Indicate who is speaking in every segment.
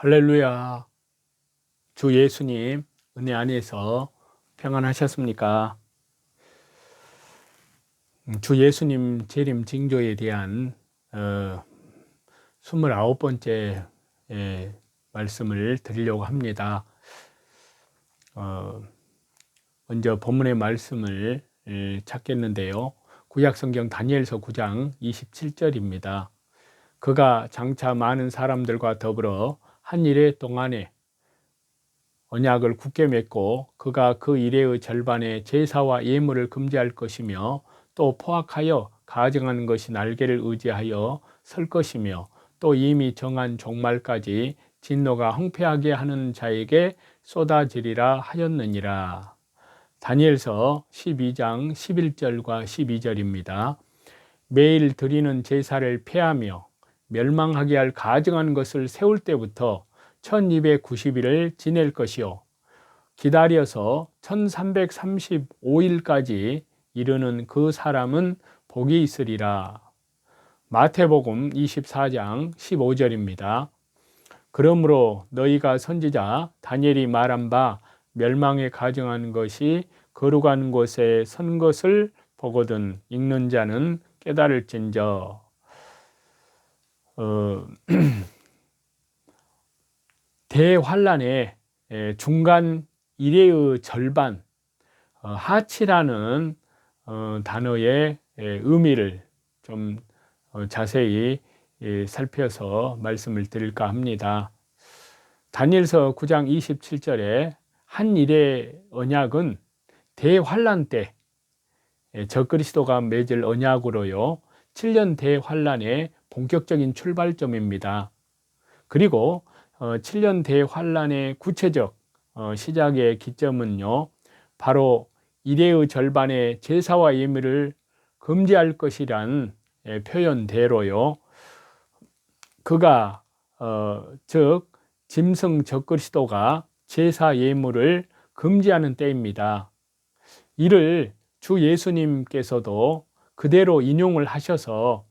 Speaker 1: 할렐루야. 주 예수님 은혜 안에서 평안하셨습니까? 주 예수님 재림 징조에 대한 29번째 말씀을 드리려고 합니다. 먼저 본문의 말씀을 찾겠는데요. 구약성경 다니엘서 9장 27절입니다. 그가 장차 많은 사람들과 더불어 한 일해 동안에 언약을 굳게 맺고 그가 그 일의 절반의 제사와 예물을 금지할 것이며 또 포악하여 가증하는 것이 날개를 의지하여 설 것이며 또 이미 정한 종말까지 진노가 황폐하게 하는 자에게 쏟아지리라 하였느니라. 다니엘서 12장 11절과 12절입니다. 매일 드리는 제사를 폐하며 멸망하게 할 가증한 것을 세울 때부터 1290일을 지낼 것이요 기다려서 1335일까지 이르는 그 사람은 복이 있으리라. 마태복음 24장 15절입니다. 그러므로 너희가 선지자 다니엘이 말한 바 멸망에 가증한 것이 거룩한 곳에 선 것을 보거든 읽는 자는 깨달을진저. 대환란의 중간 이래의 절반, 하치라는 단어의 의미를 좀 자세히 살펴서 말씀을 드릴까 합니다. 다니엘서 9장 27절에 한 일의 언약은 대환란 때 적그리스도가 맺을 언약으로요 7년 대환란의 본격적인 출발점입니다. 그리고 7년 대환란의 구체적 시작의 기점은요 바로 이래의 절반의 제사와 예물을 금지할 것이란 표현대로요 그가 즉 짐승 적그리스도가 제사 예물을 금지하는 때입니다. 이를 주 예수님께서도 그대로 인용을 하셔서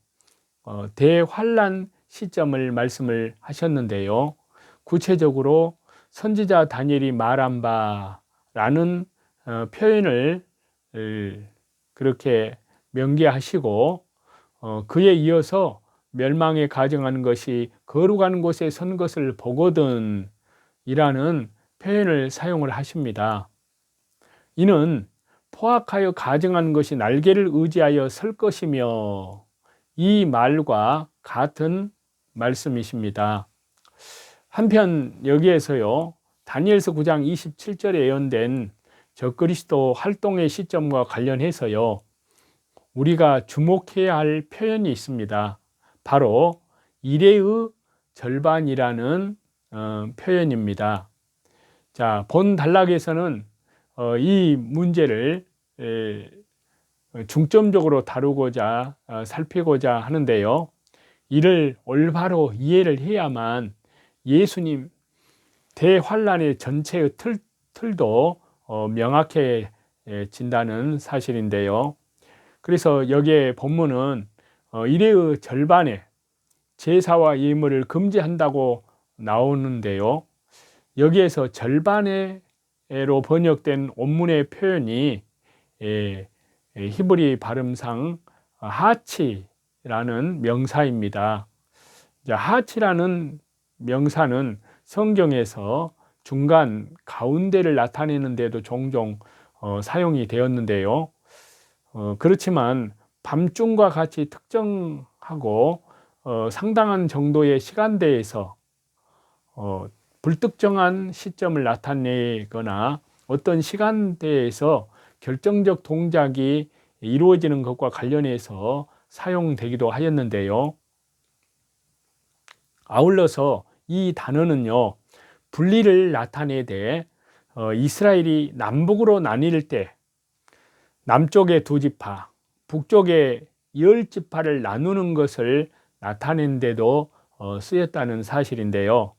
Speaker 1: 대환란 시점을 말씀을 하셨는데요. 구체적으로 선지자 다니엘이 말한 바라는 표현을 그렇게 명기하시고 그에 이어서 멸망에 가증하는 것이 거룩한 곳에 선 것을 보거든 이라는 표현을 사용을 하십니다. 이는 포악하여 가증하는 것이 날개를 의지하여 설 것이며 이 말과 같은 말씀이십니다. 한편 여기에서요 다니엘서 9장 27절에 예언된 적그리스도 활동의 시점과 관련해서요 우리가 주목해야 할 표현이 있습니다. 바로 이래의 절반이라는 표현입니다. 자, 본 단락에서는 이 문제를 중점적으로 다루고자 살피고자 하는데요. 이를 올바로 이해를 해야만 예수님 대환란의 전체의 틀도 명확해진다는 사실인데요. 그래서 여기에 본문은 이래의 절반의 제사와 예물을 금지한다고 나오는데요. 여기에서 절반의로 번역된 원문의 표현이 히브리 발음상 하치라는 명사입니다. 하치라는 명사는 성경에서 중간 가운데를 나타내는 데도 종종 사용이 되었는데요. 그렇지만 밤중과 같이 특정하고 상당한 정도의 시간대에서 불특정한 시점을 나타내거나 어떤 시간대에서 결정적 동작이 이루어지는 것과 관련해서 사용되기도 하였는데요. 아울러서 이 단어는요 분리를 나타내되 이스라엘이 남북으로 나뉠 때 남쪽의 2지파, 북쪽의 10지파를 나누는 것을 나타낸 데도 쓰였다는 사실인데요.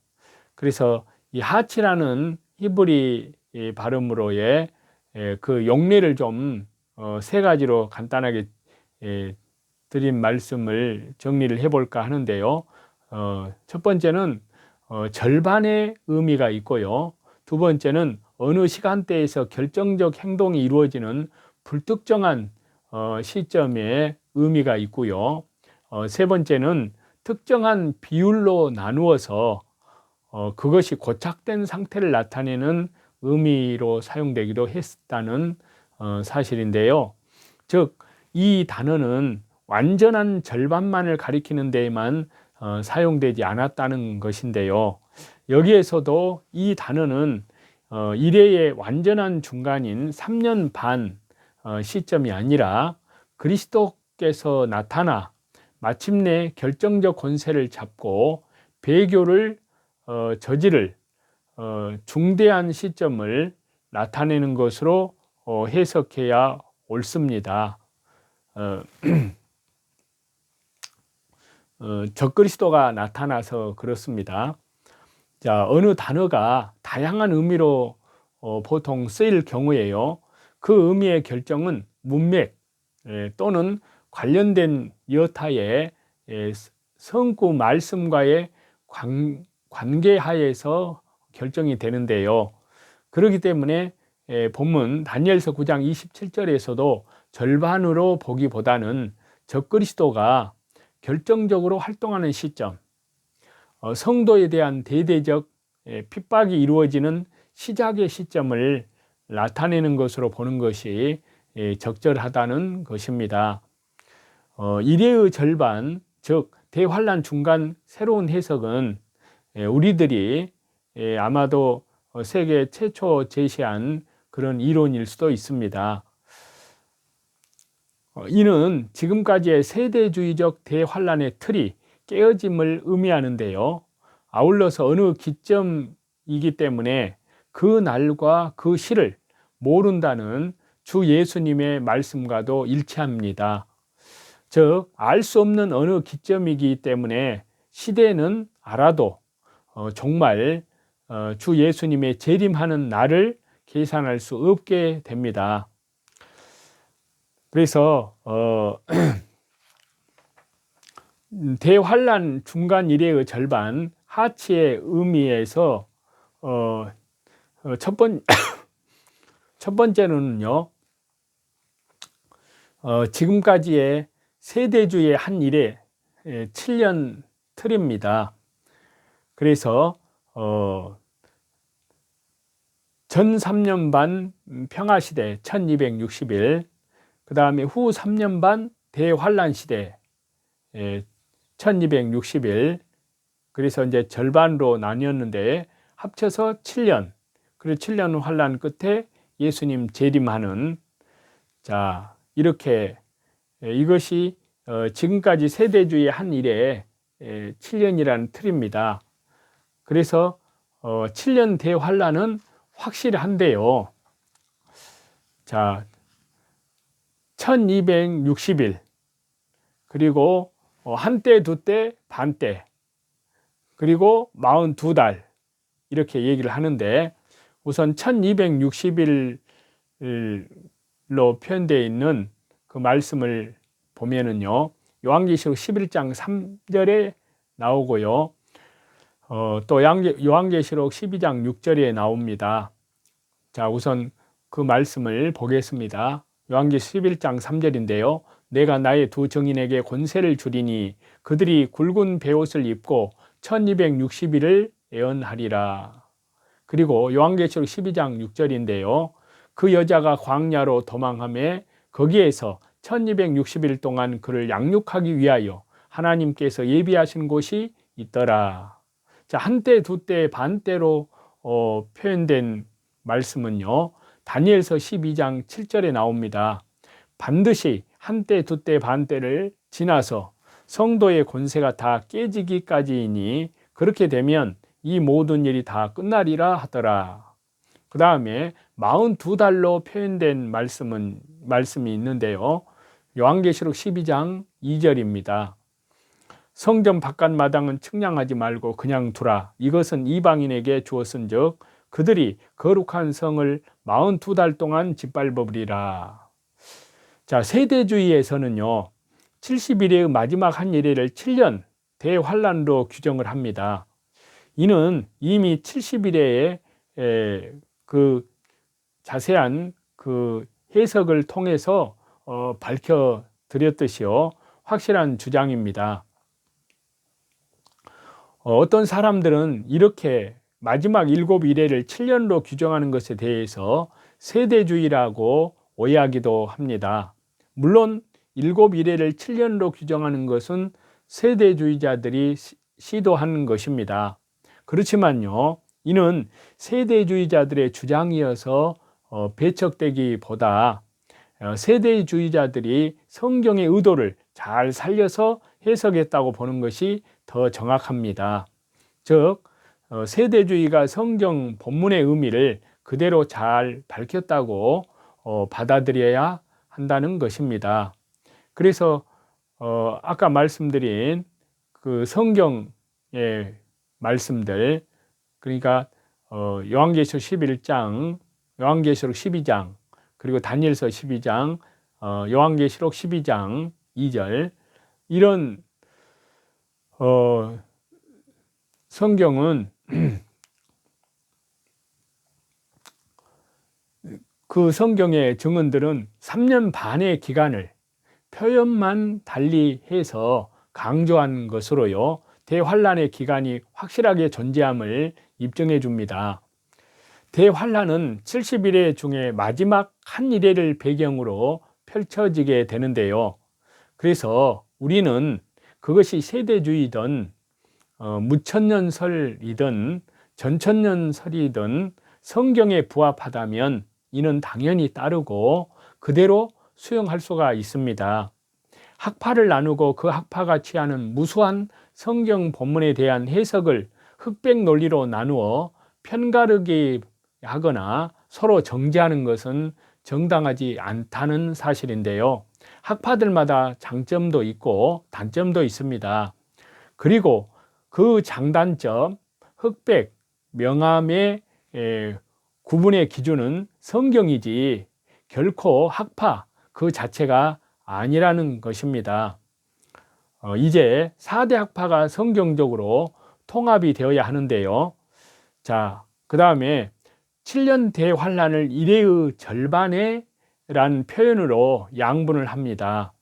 Speaker 1: 그래서 이 하치라는 히브리 발음으로의 그 용례를 좀 3가지로 간단하게 드린 말씀을 정리를 해볼까 하는데요. 첫 번째는 절반의 의미가 있고요. 두 번째는 어느 시간대에서 결정적 행동이 이루어지는 불특정한 시점의 의미가 있고요. 세 번째는 특정한 비율로 나누어서 그것이 고착된 상태를 나타내는 의미로 사용되기도 했다는 사실인데요. 즉, 이 단어는 완전한 절반만을 가리키는 데에만 사용되지 않았다는 것인데요. 여기에서도 이 단어는 이래의 완전한 중간인 3년 반 시점이 아니라 그리스도께서 나타나 마침내 결정적 권세를 잡고 배교를 저지를 중대한 시점을 나타내는 것으로 해석해야 옳습니다. 적그리스도가 나타나서 그렇습니다. 자, 어느 단어가 다양한 의미로 보통 쓰일 경우에요. 그 의미의 결정은 문맥 또는 관련된 여타의 성구 말씀과의 관계하에서 결정이 되는데요. 그렇기 때문에 본문 다니엘서 9장 27절에서도 절반으로 보기보다는 적그리스도가 결정적으로 활동하는 시점, 성도에 대한 대대적 핍박이 이루어지는 시작의 시점을 나타내는 것으로 보는 것이 적절하다는 것입니다. 이래의 절반, 즉 대환란 중간 새로운 해석은 우리들이 아마도 세계 최초 제시한 그런 이론일 수도 있습니다. 이는 지금까지의 세대주의적 대환란의 틀이 깨어짐을 의미하는데요. 아울러서 어느 기점이기 때문에 그 날과 그 시를 모른다는 주 예수님의 말씀과도 일치합니다. 즉, 알 수 없는 어느 기점이기 때문에 시대는 알아도 정말 주 예수님의 재림하는 날을 계산할 수 없게 됩니다. 그래서 대환란 중간 이래의 절반 하치의 의미에서 첫 번째는요, 지금까지의 세대주의 한 일의 7년 틀입니다. 그래서 전 3년 반 평화시대 1260일, 그 다음에 후 3년 반 대환란 시대 1260일, 그래서 이제 절반으로 나뉘었는데 합쳐서 7년, 그리고 7년 환란 끝에 예수님 재림하는, 자, 이렇게 이것이 지금까지 세대주의 한 일의 7년이라는 틀입니다. 그래서 7년 대환란은 확실한데요. 자, 1260일, 그리고 한때, 두때, 반때, 그리고 42달 이렇게 얘기를 하는데, 우선 1260일로 표현되어 있는 그 말씀을 보면은요, 요한계시록 11장 3절에 나오고요, 또 요한계시록 12장 6절에 나옵니다. 자, 우선 그 말씀을 보겠습니다. 요한계시록 11장 3절인데요. 내가 나의 두 증인에게 권세를 주리니 그들이 굵은 베옷을 입고 1260일을 예언하리라. 그리고 요한계시록 12장 6절인데요. 그 여자가 광야로 도망하며 거기에서 1260일 동안 그를 양육하기 위하여 하나님께서 예비하신 곳이 있더라. 자, 한때, 두때, 반때로 표현된 말씀은요, 다니엘서 12장 7절에 나옵니다. 반드시 한때, 두때, 반때를 지나서 성도의 권세가 다 깨지기까지이니 그렇게 되면 이 모든 일이 다 끝나리라 하더라. 그 다음에 42달로 표현된 말씀이 있는데요. 요한계시록 12장 2절입니다. 성전 바깥마당은 측량하지 말고 그냥 두라. 이것은 이방인에게 주었은즉 그들이 거룩한 성을 42달 동안 짓밟으리라. 자, 세대주의에서는요, 70일의 마지막 한 일회를 7년 대환란으로 규정을 합니다. 이는 이미 70일에 그 자세한 그 해석을 통해서 밝혀 드렸듯이요, 확실한 주장입니다. 어떤 사람들은 이렇게 마지막 7일을 7년으로 규정하는 것에 대해서 세대주의라고 오해하기도 합니다. 물론 7일을 7년으로 규정하는 것은 세대주의자들이 시도한 것입니다. 그렇지만요, 이는 세대주의자들의 주장이어서 배척되기보다 세대주의자들이 성경의 의도를 잘 살려서 해석했다고 보는 것이 더 정확합니다. 즉, 세대주의가 성경 본문의 의미를 그대로 잘 밝혔다고 받아들여야 한다는 것입니다. 그래서 아까 말씀드린 그 성경의 말씀들, 그러니까 요한계시록 11장, 요한계시록 12장, 그리고 다니엘서 12장, 요한계시록 12장 2절, 이런 성경은 그 성경의 증언들은 3년 반의 기간을 표현만 달리 해서 강조한 것으로요, 대환란의 기간이 확실하게 존재함을 입증해 줍니다. 대환란은 70일의 중에 마지막 한 일회를 배경으로 펼쳐지게 되는데요. 그래서 우리는 그것이 세대주의든 무천년설이든 전천년설이든 성경에 부합하다면 이는 당연히 따르고 그대로 수용할 수가 있습니다. 학파를 나누고 그 학파가 취하는 무수한 성경 본문에 대한 해석을 흑백 논리로 나누어 편가르기 하거나 서로 정죄하는 것은 정당하지 않다는 사실인데요. 학파들마다 장점도 있고 단점도 있습니다. 그리고 그 장단점, 흑백, 명암의 구분의 기준은 성경이지 결코 학파 그 자체가 아니라는 것입니다. 이제 4대 학파가 성경적으로 통합이 되어야 하는데요. 자, 그 다음에 7년 대환란을 이래의 절반에 라는 표현으로 양분을 합니다.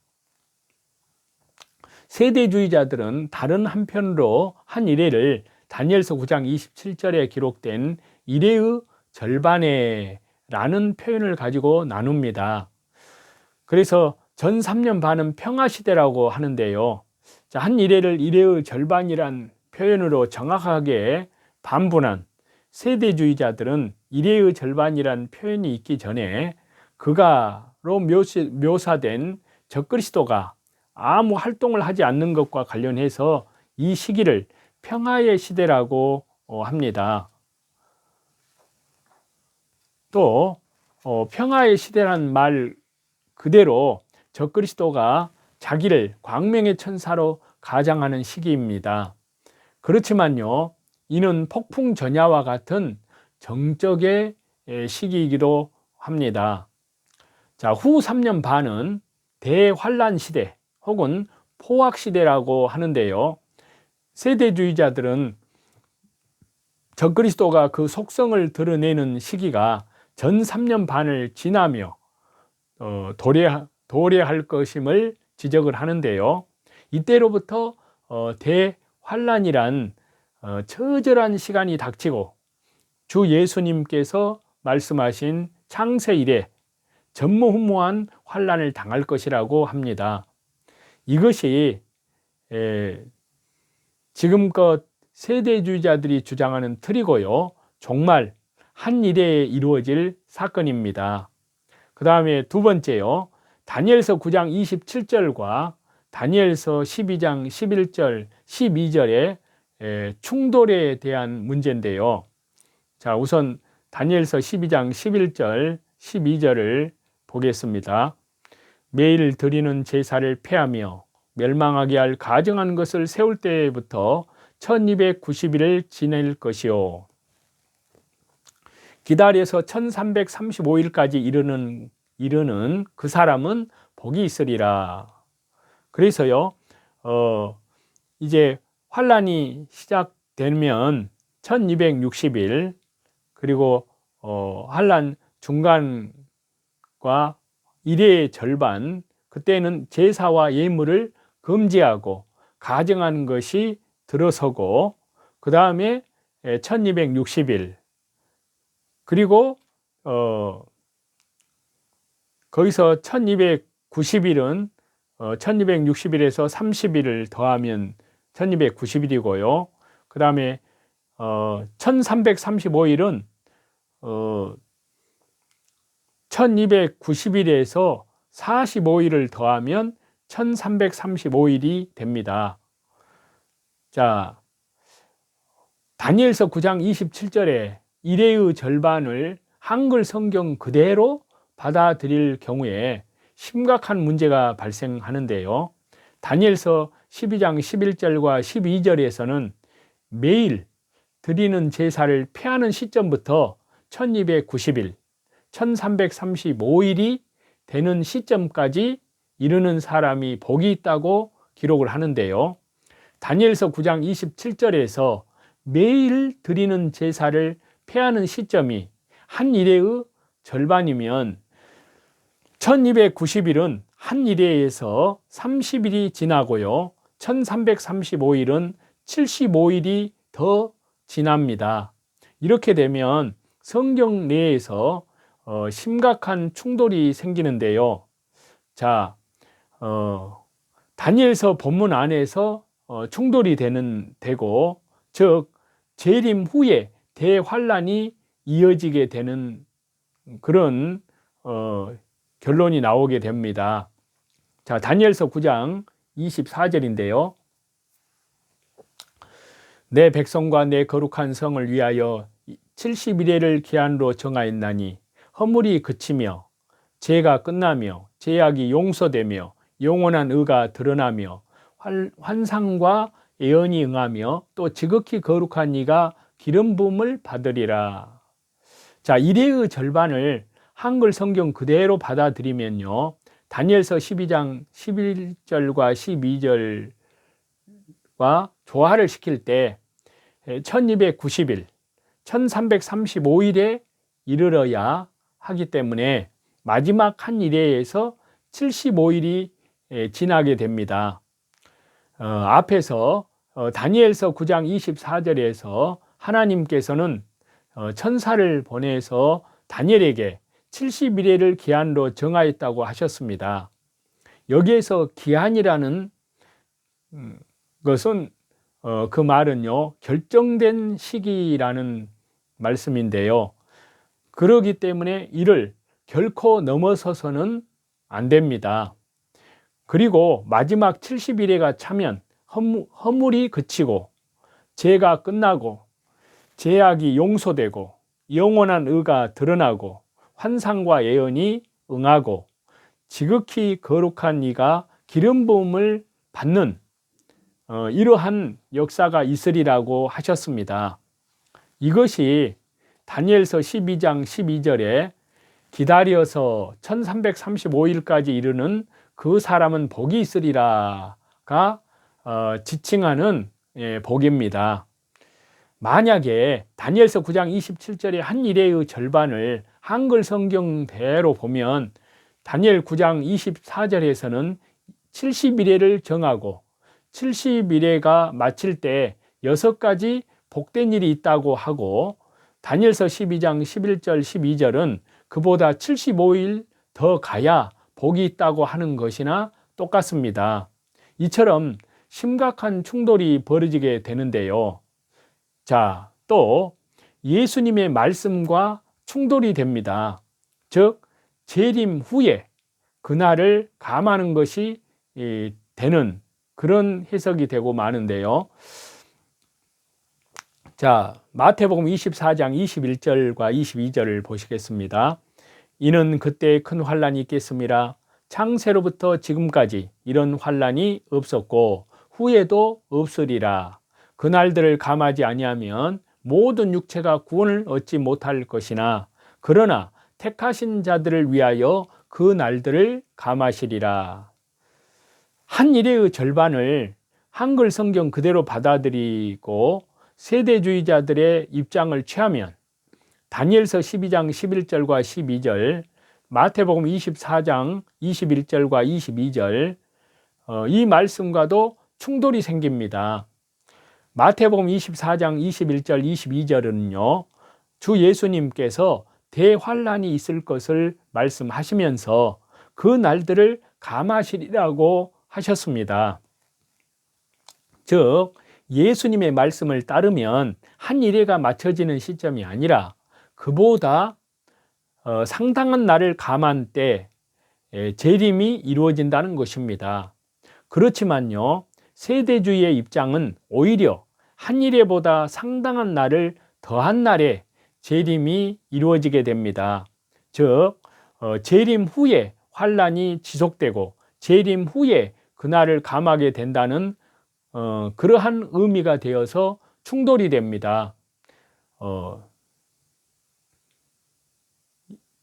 Speaker 1: 세대주의자들은 다른 한편으로 한 이래를 다니엘서 9장 27절에 기록된 이래의 절반에 라는 표현을 가지고 나눕니다. 그래서 전 3년 반은 평화시대라고 하는데요. 자, 한 이래를 이래의 절반이란 표현으로 정확하게 반분한 세대주의자들은 이래의 절반이란 표현이 있기 전에 그가로 묘사된 적그리스도가 아무 활동을 하지 않는 것과 관련해서 이 시기를 평화의 시대라고 합니다. 또 평화의 시대란 말 그대로 적그리스도가 자기를 광명의 천사로 가장하는 시기입니다. 그렇지만요, 이는 폭풍 전야와 같은 정적의 시기이기도 합니다. 자, 후 3년 반은 대환란 시대 혹은 포악 시대라고 하는데요. 세대주의자들은 적그리스도가 그 속성을 드러내는 시기가 전 3년 반을 지나며 도래할 것임을 지적을 하는데요. 이때로부터 대환란이란 처절한 시간이 닥치고 주 예수님께서 말씀하신 창세 이래 전무후무한 환란을 당할 것이라고 합니다. 이것이 지금껏 세대주의자들이 주장하는 틀이고요, 정말 한 일에 이루어질 사건입니다. 그 다음에 두 번째요, 다니엘서 9장 27절과 다니엘서 12장 11절 12절의 충돌에 대한 문제인데요. 자, 우선 다니엘서 12장 11절 12절을 보겠습니다. 매일 드리는 제사를 폐하며 멸망하게 할 가증한 것을 세울 때부터 1290일을 지낼 것이요, 기다려서 1335일까지 이르는 그 사람은 복이 있으리라. 그래서요, 이제 환란이 시작되면 1260일, 그리고 환란 중간과 일의 절반, 그때는 제사와 예물을 금지하고 가정하는 것이 들어서고, 그 다음에 1260일, 그리고 거기서 1290일은 1260일에서 30일을 더하면 1290일이고요. 그 다음에 1335일은 1290일에서 45일을 더하면 1335일이 됩니다. 자, 다니엘서 9장 27절에 일의 절반을 한글 성경 그대로 받아들일 경우에 심각한 문제가 발생하는데요. 다니엘서 12장 11절과 12절에서는 매일 드리는 제사를 폐하는 시점부터 1290일, 1335일이 되는 시점까지 이르는 사람이 복이 있다고 기록을 하는데요. 다니엘서 9장 27절에서 매일 드리는 제사를 폐하는 시점이 한 일회의 절반이면 1290일은 한 일회에서 30일이 지나고요. 1335일은 75일이 더 지납니다. 이렇게 되면 성경 내에서 심각한 충돌이 생기는데요. 자, 다니엘서 본문 안에서 충돌이 되고, 즉 재림 후에 대환란이 이어지게 되는 그런 결론이 나오게 됩니다. 자, 다니엘서 9장 24절인데요. 내 백성과 내 거룩한 성을 위하여 70일을 기한으로 정하였나니 허물이 그치며 죄가 끝나며 죄악이 용서되며 영원한 의가 드러나며 환상과 예언이 응하며 또 지극히 거룩한 이가 기름 부음을 받으리라. 자, 일회의 절반을 한글 성경 그대로 받아들이면요, 다니엘서 12장 11절과 12절과 조화를 시킬 때 1290일, 1335일에 이르러야 하기 때문에 마지막 한 일회에서 75일이 지나게 됩니다. 앞에서 다니엘서 9장 24절에서 하나님께서는 천사를 보내서 다니엘에게 70일을 기한으로 정하였다고 하셨습니다. 여기에서 기한이라는 것은 그 말은요, 결정된 시기라는 말씀인데요. 그러기 때문에 이를 결코 넘어서서는 안 됩니다. 그리고 마지막 70일에가 차면 허물이 그치고 죄가 끝나고 죄악이 용서되고 영원한 의가 드러나고 환상과 예언이 응하고 지극히 거룩한 이가 기름 부음을 받는 이러한 역사가 있으리라고 하셨습니다. 이것이 다니엘서 12장 12절에 기다려서 1335일까지 이르는 그 사람은 복이 있으리라가 지칭하는 복입니다. 만약에 다니엘서 9장 27절의 한 일회의 절반을 한글 성경대로 보면 다니엘 9장 24절에서는 70일회를 정하고 70일회가 마칠 때 6가지 복된 일이 있다고 하고, 다니엘서 12장 11절 12절은 그보다 75일 더 가야 복이 있다고 하는 것이나 똑같습니다. 이처럼 심각한 충돌이 벌어지게 되는데요. 자, 또 예수님의 말씀과 충돌이 됩니다. 즉 재림 후에 그날을 감하는 것이 되는 그런 해석이 되고 마는데요. 자, 마태복음 24장 21절과 22절을 보시겠습니다. 이는 그때 큰 환란이 있겠음이라. 창세로부터 지금까지 이런 환란이 없었고 후에도 없으리라. 그날들을 감하지 아니하면 모든 육체가 구원을 얻지 못할 것이나 그러나 택하신 자들을 위하여 그 날들을 감하시리라. 한 일회의 절반을 한글 성경 그대로 받아들이고 세대주의자들의 입장을 취하면 다니엘서 12장 11절과 12절, 마태복음 24장 21절과 22절 이 말씀과도 충돌이 생깁니다. 마태복음 24장 21절 22절은요, 주 예수님께서 대환란이 있을 것을 말씀하시면서 그 날들을 감하시리라고 하셨습니다. 즉 예수님의 말씀을 따르면 한 일회가 맞춰지는 시점이 아니라 그보다 상당한 날을 감한 때 재림이 이루어진다는 것입니다. 그렇지만요, 세대주의의 입장은 오히려 한 일회보다 상당한 날을 더한 날에 재림이 이루어지게 됩니다. 즉 재림 후에 환란이 지속되고 재림 후에 그날을 감하게 된다는 그러한 의미가 되어서 충돌이 됩니다.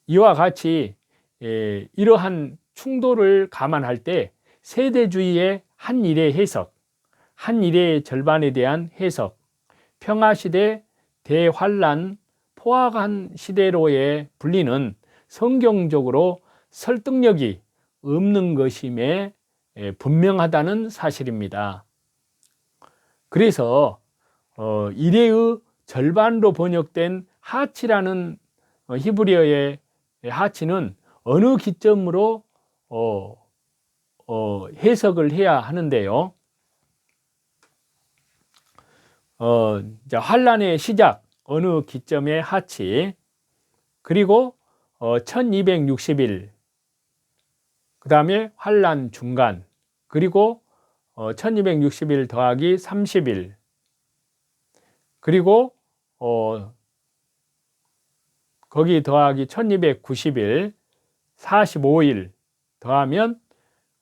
Speaker 1: 이와 같이 이러한 충돌을 감안할 때 세대주의의 한 일의 해석, 한 일의 절반에 대한 해석, 평화시대, 대환란, 포악한 시대로의 분리는 성경적으로 설득력이 없는 것임에 분명하다는 사실입니다. 그래서 일회의 절반로 번역된 하치라는 히브리어의 하치는 어느 기점으로 해석을 해야 하는데요. 환란의 시작 어느 기점의 하치, 그리고 1260일, 그 다음에 환란 중간, 그리고 1260일 더하기 30일, 그리고 거기 더하기 1290일, 45일 더하면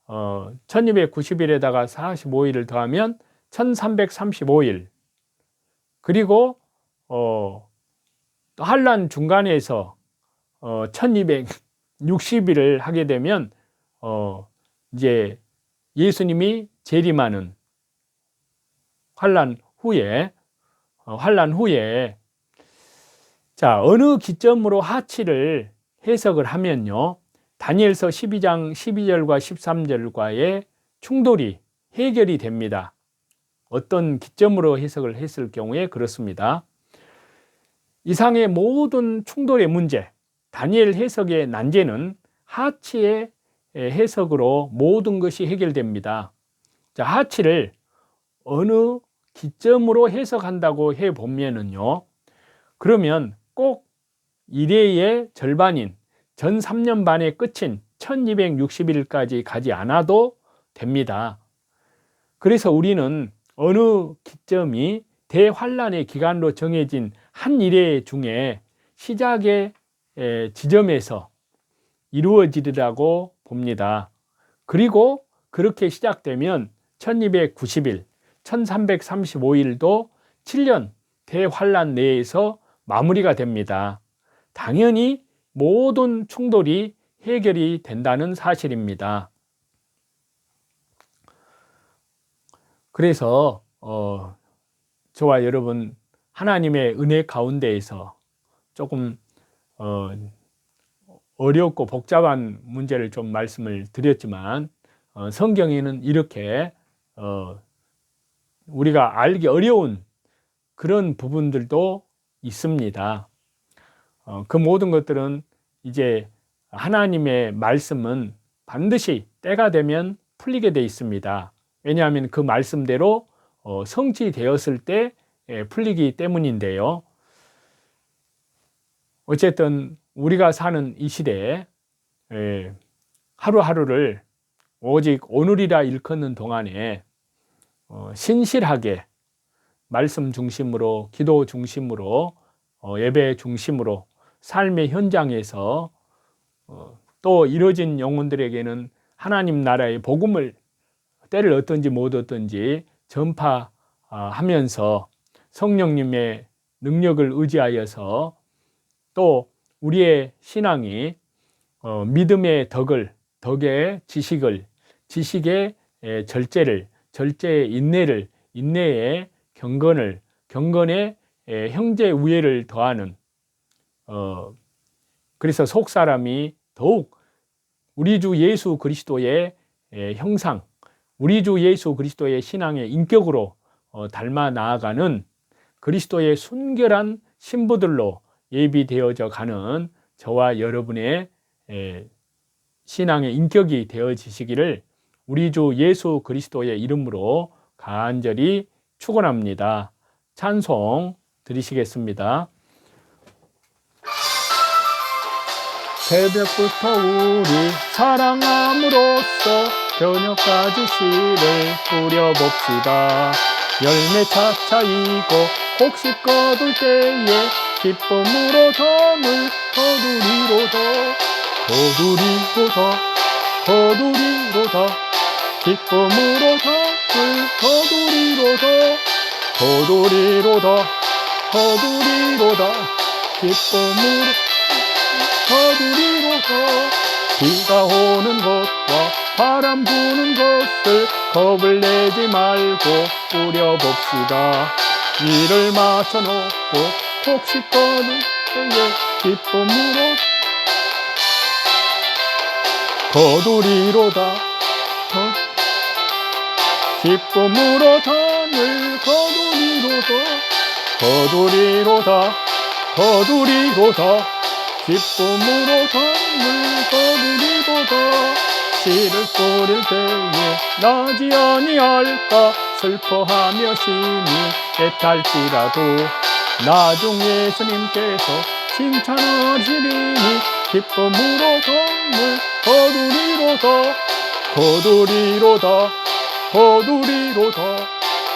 Speaker 1: 1290일에다가 45일을 더하면 1335일, 그리고 환란 중간에서 1260일을 하게 되면 이제 예수님이 재림하는 환란 후에 자, 어느 기점으로 하치를 해석을 하면요, 다니엘서 12장 12절과 13절과의 충돌이 해결이 됩니다. 어떤 기점으로 해석을 했을 경우에 그렇습니다. 이상의 모든 충돌의 문제, 다니엘 해석의 난제는 하치의 해석으로 모든 것이 해결됩니다. 자, 하치를 어느 기점으로 해석한다고 해보면은요, 그러면 꼭 일회의 절반인 전 3년 반의 끝인 1260일까지 가지 않아도 됩니다. 그래서 우리는 어느 기점이 대환란의 기간으로 정해진 한 일회 중에 시작의 지점에서 이루어지리라고 봅니다. 그리고 그렇게 시작되면 1290일, 1335일도 7년 대환란 내에서 마무리가 됩니다. 당연히 모든 충돌이 해결이 된다는 사실입니다. 그래서 저와 여러분 하나님의 은혜 가운데에서 조금 어렵고 복잡한 문제를 좀 말씀을 드렸지만 성경에는 이렇게 우리가 알기 어려운 그런 부분들도 있습니다. 그 모든 것들은 이제 하나님의 말씀은 반드시 때가 되면 풀리게 돼 있습니다. 왜냐하면 그 말씀대로 성취되었을 때 풀리기 때문인데요. 어쨌든 우리가 사는 이 시대에 하루하루를 오직 오늘이라 일컫는 동안에 신실하게 말씀 중심으로, 기도 중심으로, 예배 중심으로 삶의 현장에서 또 이뤄진 영혼들에게는 하나님 나라의 복음을 때를 얻든지 못 얻든지 전파하면서 성령님의 능력을 의지하여서 또 우리의 신앙이 믿음의 덕의 지식의 절제를, 절제의 인내를, 인내의 경건을, 경건에 형제 우애를 더하는, 그래서 속사람이 더욱 우리 주 예수 그리스도의 형상, 우리 주 예수 그리스도의 신앙의 인격으로 닮아 나아가는 그리스도의 순결한 신부들로 예비되어져 가는 저와 여러분의 신앙의 인격이 되어지시기를 우리 주 예수 그리스도의 이름으로 간절히 축원합니다. 찬송 드리시겠습니다. 새벽부터 우리 사랑함으로써 저녁까지 씨를 뿌려봅시다. 열매 차차이고 곡식 거둘 때에 기쁨으로 덤을 거두리로다 기쁨으로 덤을 거두리로다 기쁨으로 거두리로다. 비가 오는 것과 바람 부는 것을 겁을 내지 말고 뿌려봅시다. 이를 맞춰놓고 곡식 거둘 때에 기쁨으로 거두리로다 기쁨으로 덤을 거두리로다 기쁨으로 덤을 거두리로다. 씨를 뿌릴 때에 나지 아니할까 슬퍼하며 심히 애탈지라도 나중 예수님께서 칭찬하시리니 기쁨으로 덤을 거두리로다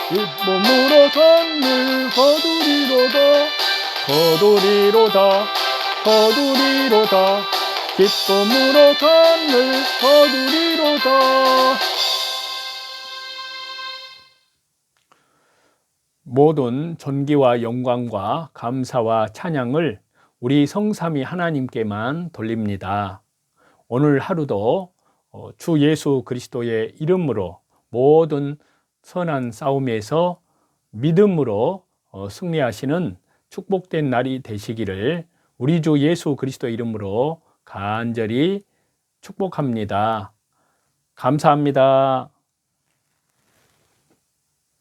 Speaker 1: 기쁨으로 덤을 거두리로다 기쁨으로 덤을 거두리로다. 모든 존귀와 영광과 감사와 찬양을 우리 성삼위 하나님께만 돌립니다. 오늘 하루도 주 예수 그리스도의 이름으로 모든 선한 싸움에서 믿음으로 승리하시는 축복된 날이 되시기를 우리 주 예수 그리스도 이름으로 간절히 축복합니다. 감사합니다.